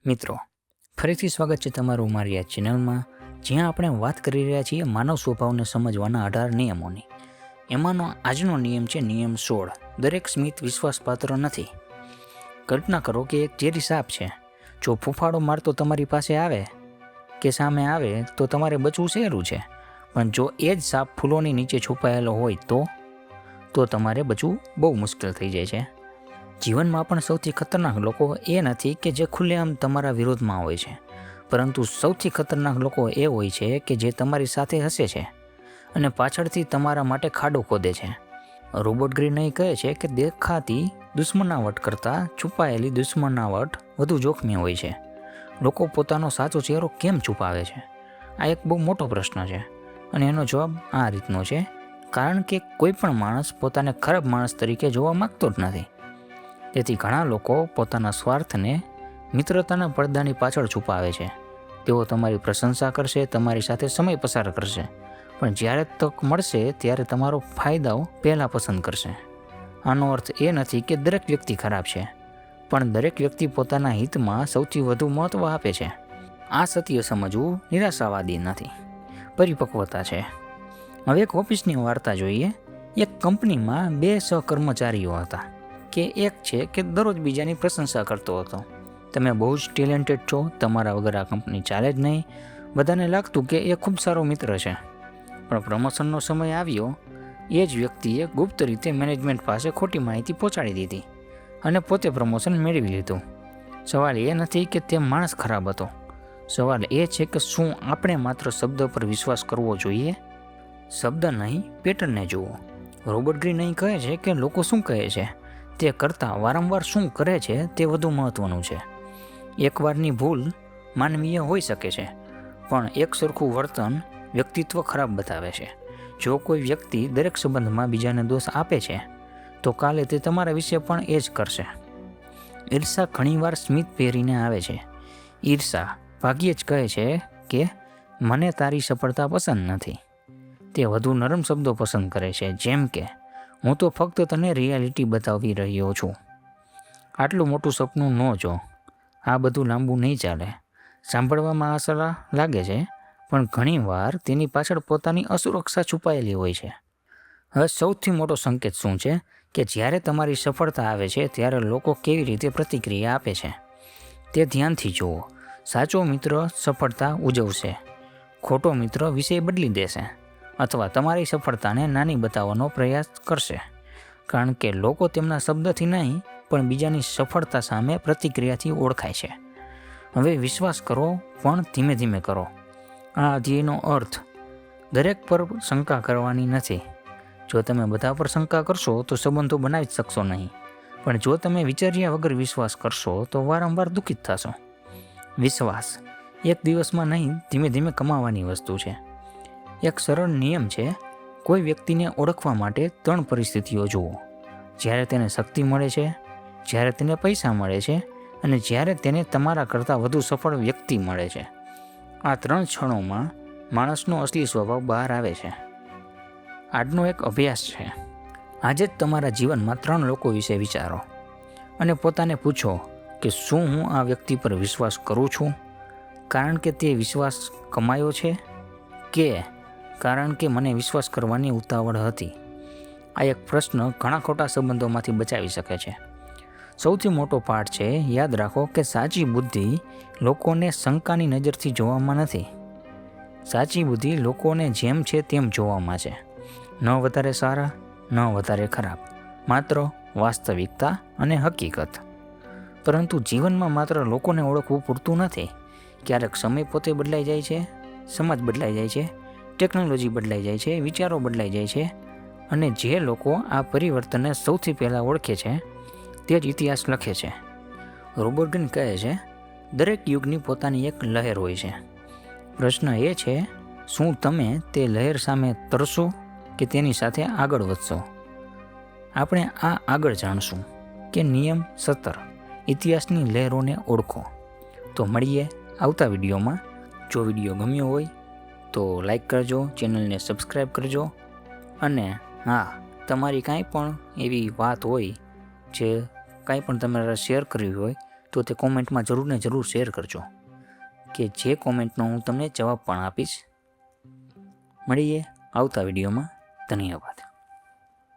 મિત્રો, ફરીથી સ્વાગત છે તમારું મારી આ ચેનલમાં, જ્યાં આપણે વાત કરી રહ્યા છીએ માનવ સ્વભાવને સમજવાના 18 નિયમોની. એમાંનો આજનો નિયમ છે નિયમ 16. દરેક સ્મિત વિશ્વાસપાત્ર નથી. કલ્પના કરો કે એક ઝેરી સાપ છે. જો ફૂફાડો મારતો તમારી પાસે આવે કે સામે આવે તો તમારે બચવું સહેલું છે, પણ જો એ જ સાપ ફૂલોની નીચે છુપાયેલો હોય તો તમારે બચવું બહુ મુશ્કેલ થઈ જાય છે. જીવનમાં પણ સૌથી ખતરનાક લોકો એ નથી કે જે ખુલ્લેઆમ તમારા વિરોધમાં હોય છે, પરંતુ સૌથી ખતરનાક લોકો એ હોય છે કે જે તમારી સાથે હસે છે અને પાછળથી તમારા માટે ખાડો ખોદે છે. રોબર્ટ ગ્રીન કહે છે કે દેખાતી દુશ્મનાવટ કરતાં છુપાયેલી દુશ્મનાવટ વધુ જોખમી હોય છે. લોકો પોતાનો સાચો ચહેરો કેમ છુપાવે છે? આ એક બહુ મોટો પ્રશ્ન છે અને એનો જવાબ આ રીતનો છે: કારણ કે કોઈ પણ માણસ પોતાને ખરાબ માણસ તરીકે જોવા માંગતો જ નથી. તેથી ઘણા લોકો પોતાના સ્વાર્થને મિત્રતાના પડદાની પાછળ છુપાવે છે. તેઓ તમારી પ્રશંસા કરશે, તમારી સાથે સમય પસાર કરશે, પણ જ્યારે તક મળશે ત્યારે તમારો ફાયદાઓ પહેલાં પસંદ કરશે. આનો અર્થ એ નથી કે દરેક વ્યક્તિ ખરાબ છે, પણ દરેક વ્યક્તિ પોતાના હિતમાં સૌથી વધુ મહત્ત્વ આપે છે. આ સત્ય સમજવું નિરાશાવાદી નથી, પરિપક્વતા છે. હવે એક ઓફિસની વાર્તા જોઈએ. એક કંપનીમાં 2 સહકર્મચારીઓ હતા. કે એક છે કે દરરોજ બીજાની પ્રશંસા કરતો હતો. તમે બહુ જ ટેલેન્ટેડ છો, તમારા વગર આ કંપની ચાલે જ નહીં. બધાને લાગતું કે એ ખૂબ સારો મિત્ર છે. પણ પ્રમોશનનો સમય આવ્યો. એ જ વ્યક્તિએ ગુપ્ત રીતે મેનેજમેન્ટ પાસે ખોટી માહિતી પહોંચાડી દીધી અને પોતે પ્રમોશન મેળવી લીધું. સવાલ એ નથી કે તે માણસ ખરાબ હતો. સવાલ એ છે કે શું આપણે માત્ર શબ્દ પર વિશ્વાસ કરવો જોઈએ? શબ્દ નહીં, પેટર્નને જુઓ. રોબર્ટ ગ્રીન કહે છે કે લોકો શું કહે છે તે કરતાં વારંવાર શું કરે છે તે વધુ મહત્ત્વનું છે. એકવારની ભૂલ માનવીય હોઈ શકે છે, પણ એક સરખું વર્તન વ્યક્તિત્વ ખરાબ બતાવે છે. જો કોઈ વ્યક્તિ દરેક સંબંધમાં બીજાને દોષ આપે છે, તો કાલે તે તમારા વિશે પણ એ જ કરશે. ઈર્ષા ઘણીવાર સ્મિત પહેરીને આવે છે. ઈર્ષા ભાગ્યે જ કહે છે કે મને તારી સફળતા પસંદ નથી. તે વધુ નરમ શબ્દો પસંદ કરે છે, જેમ કે હું તો ફક્ત તને રિયાલિટી બતાવી રહ્યો છું. આટલું મોટું સપનું ન જો. આ બધું લાંબુ નહીં ચાલે. સાંભળવામાં આશા લાગે છે, પણ ઘણીવાર તેની પાછળ પોતાની અસુરક્ષા છુપાયેલી હોય છે. હવે સૌથી મોટો સંકેત શું છે કે જ્યારે તમારી સફળતા આવે છે ત્યારે લોકો કેવી રીતે પ્રતિક્રિયા આપે છે તે ધ્યાનથી જુઓ. સાચો મિત્ર સફળતા ઉજવશે, ખોટો મિત્ર વિષય બદલી દેશે અથવા તમારી સફળતાને નાની બતાવવાનો પ્રયાસ કરશે, કારણ કે લોકો તેમના શબ્દથી નહીં પણ બીજાની સફળતા સામે પ્રતિક્રિયાથી ઓળખાય છે. હવે વિશ્વાસ કરો, પણ ધીમે ધીમે કરો. આ અધ્યાયનો અર્થ દરેક પર શંકા કરવાની નથી. જો તમે બધા પર શંકા કરશો તો સંબંધો બનાવી જ શકશો નહીં, પણ જો તમે વિચાર્યા વગર વિશ્વાસ કરશો તો વારંવાર દુઃખિત થશો. વિશ્વાસ એક દિવસમાં નહીં, ધીમે ધીમે કમાવાની વસ્તુ છે. એક સરળ નિયમ છે: કોઈ વ્યક્તિને ઓળખવા માટે 3 પરિસ્થિતિઓ જુઓ. જ્યારે તેને શક્તિ મળે છે, જ્યારે તેને પૈસા મળે છે અને જ્યારે તેને તમારા કરતાં વધુ સફળ વ્યક્તિ મળે છે. આ 3 ક્ષણોમાં માણસનો અસલી સ્વભાવ બહાર આવે છે. આજનો એક અભ્યાસ છે. આજે જ તમારા જીવનમાં 3 લોકો વિશે વિચારો અને પોતાને પૂછો કે શું હું આ વ્યક્તિ પર વિશ્વાસ કરું છું કારણ કે તે વિશ્વાસ કમાયો છે, કે કારણ કે મને વિશ્વાસ કરવાની ઉતાવળ હતી? આ એક પ્રશ્ન ઘણા ખોટા સંબંધોમાંથી બચાવી શકે છે. સૌથી મોટો પાઠ છે: યાદ રાખો કે સાચી બુદ્ધિ લોકોને શંકાની નજરથી જોવામાં નથી. સાચી બુદ્ધિ લોકોને જેમ છે તેમ જોવામાં છે. ન વધારે સારા, ન વધારે ખરાબ, માત્ર વાસ્તવિકતા અને હકીકત. પરંતુ જીવનમાં માત્ર લોકોને ઓળખવું પૂરતું નથી. ક્યારેક સમય પોતે બદલાઈ જાય છે, સમાજ બદલાઈ જાય છે, ટેકનોલોજી બદલાઈ જાય છે, વિચારો બદલાઈ જાય છે, અને જે લોકો આ પરિવર્તનને સૌથી પહેલાં ઓળખે છે તે જ ઇતિહાસ લખે છે. રોબર્ટ ગ્રીન કહે છે, દરેક યુગની પોતાની એક લહેર હોય છે. પ્રશ્ન એ છે, શું તમે તે લહેર સામે તરશો કે તેની સાથે આગળ વધશો? આપણે આ આગળ જાણશું કે નિયમ 17: ઇતિહાસની લહેરોને ઓળખો. તો મળીએ આવતા વિડીયોમાં. જો વિડીયો ગમ્યો હોય તો લાઈક કરજો, ચેનલને સબસ્ક્રાઈબ કરજો, અને હા, તમારી કાંઈ પણ એવી વાત હોય જે કાંઈ પણ તમારે શેર કરવી હોય તો તે કોમેન્ટમાં જરૂર ને જરૂર શેર કરજો, કે જે કોમેન્ટનો હું તમને જવાબ પણ આપીશ. મળીએ આવતા વિડીયોમાં. ધન્યવાદ.